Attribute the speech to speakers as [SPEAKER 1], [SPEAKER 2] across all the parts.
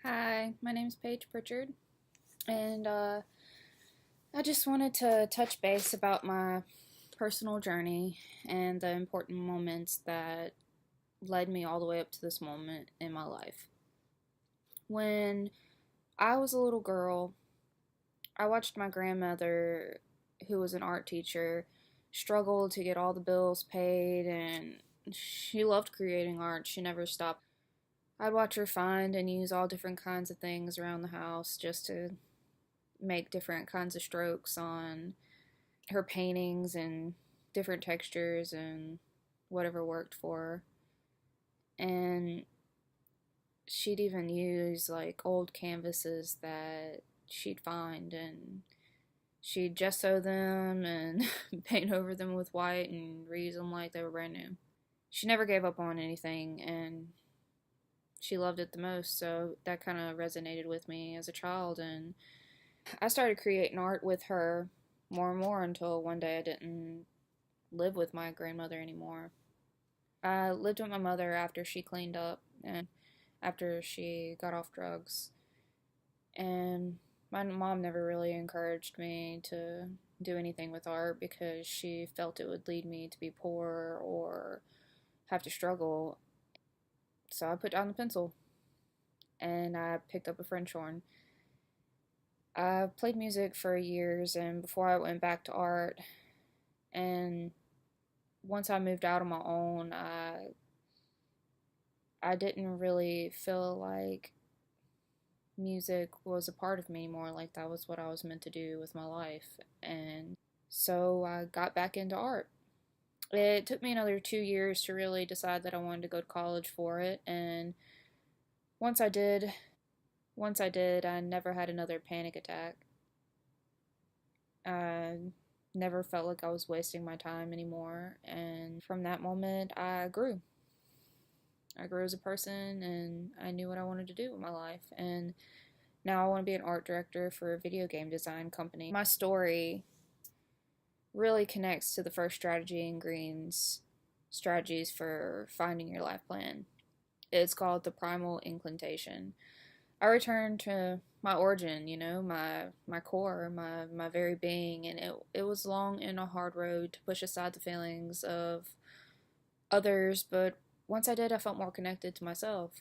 [SPEAKER 1] Hi, my name's Paige Pritchard, and I just wanted to touch base about my personal journey and the important moments that led me all the way up to this moment in my life. When I was a little girl, I watched my grandmother, who was an art teacher, struggle to get all the bills paid, and she loved creating art. She never stopped. I'd watch her find and use all different kinds of things around the house just to make different kinds of strokes on her paintings and different textures and whatever worked for her. And she'd even use like old canvases that she'd find, and she'd gesso them and paint over them with white and reuse them like they were brand new. She never gave up on anything, and she loved it the most, so that kind of resonated with me as a child. And I started creating art with her more and more until one day I didn't live with my grandmother anymore. I lived with my mother after she cleaned up and after she got off drugs. And my mom never really encouraged me to do anything with art because she felt it would lead me to be poor or have to struggle. So I put down the pencil and I picked up a French horn. I played music for years, and before I went back to art, and once I moved out on my own, I didn't really feel like music was a part of me anymore, like that was what I was meant to do with my life. And so I got back into art. It took me another 2 years to really decide that I wanted to go to college for it, and once I did, I never had another panic attack. I never felt like I was wasting my time anymore, and from that moment, I grew. I grew as a person, and I knew what I wanted to do with my life. And now I want to be an art director for a video game design company. My story really connects to the first strategy in Green's strategies for finding your life plan. It's called the primal inclination. I returned to my origin, my core, my very being, and it was long and a hard road to push aside the feelings of others, but once I did, I felt more connected to myself.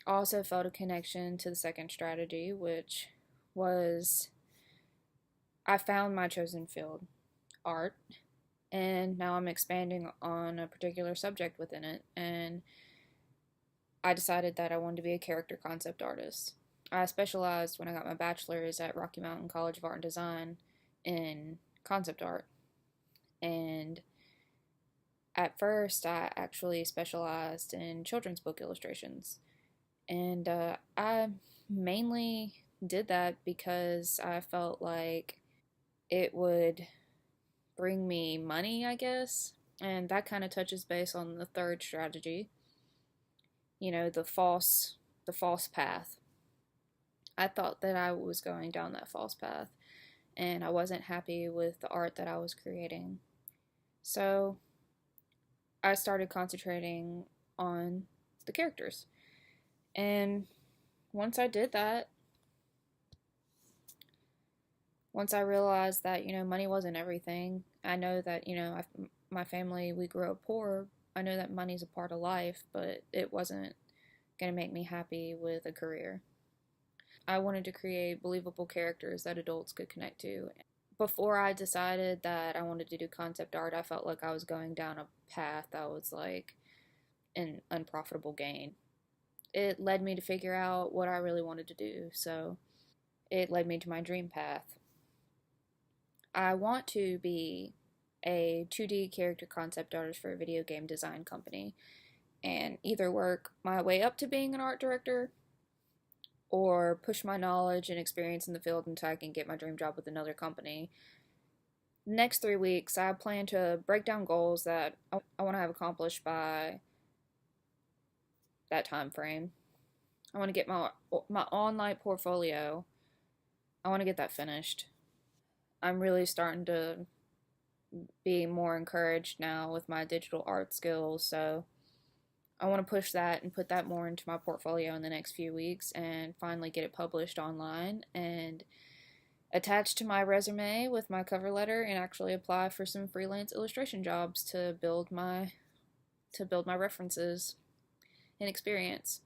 [SPEAKER 1] I also felt a connection to the second strategy, which was I found my chosen field, art, and now I'm expanding on a particular subject within it, and I decided that I wanted to be a character concept artist. I specialized when I got my bachelor's at Rocky Mountain College of Art and Design in concept art. And at first, I actually specialized in children's book illustrations. And I mainly did that because I felt like it would bring me money, I guess. And that kind of touches base on the third strategy, the false path. I thought that I was going down that false path, and I wasn't happy with the art that I was creating. So I started concentrating on the characters. And once I did that, once I realized that, money wasn't everything, I know that, my family, we grew up poor. I know that money's a part of life, but it wasn't going to make me happy with a career. I wanted to create believable characters that adults could connect to. Before I decided that I wanted to do concept art, I felt like I was going down a path that was like an unprofitable gain. It led me to figure out what I really wanted to do, so it led me to my dream path. I want to be a 2D character concept artist for a video game design company and either work my way up to being an art director or push my knowledge and experience in the field until I can get my dream job with another company. Next 3 weeks, I plan to break down goals that I want to have accomplished by that time frame. I want to get my online portfolio. I want to get that finished. I'm really starting to be more encouraged now with my digital art skills, so I want to push that and put that more into my portfolio in the next few weeks and finally get it published online and attached to my resume with my cover letter and actually apply for some freelance illustration jobs to build my references and experience.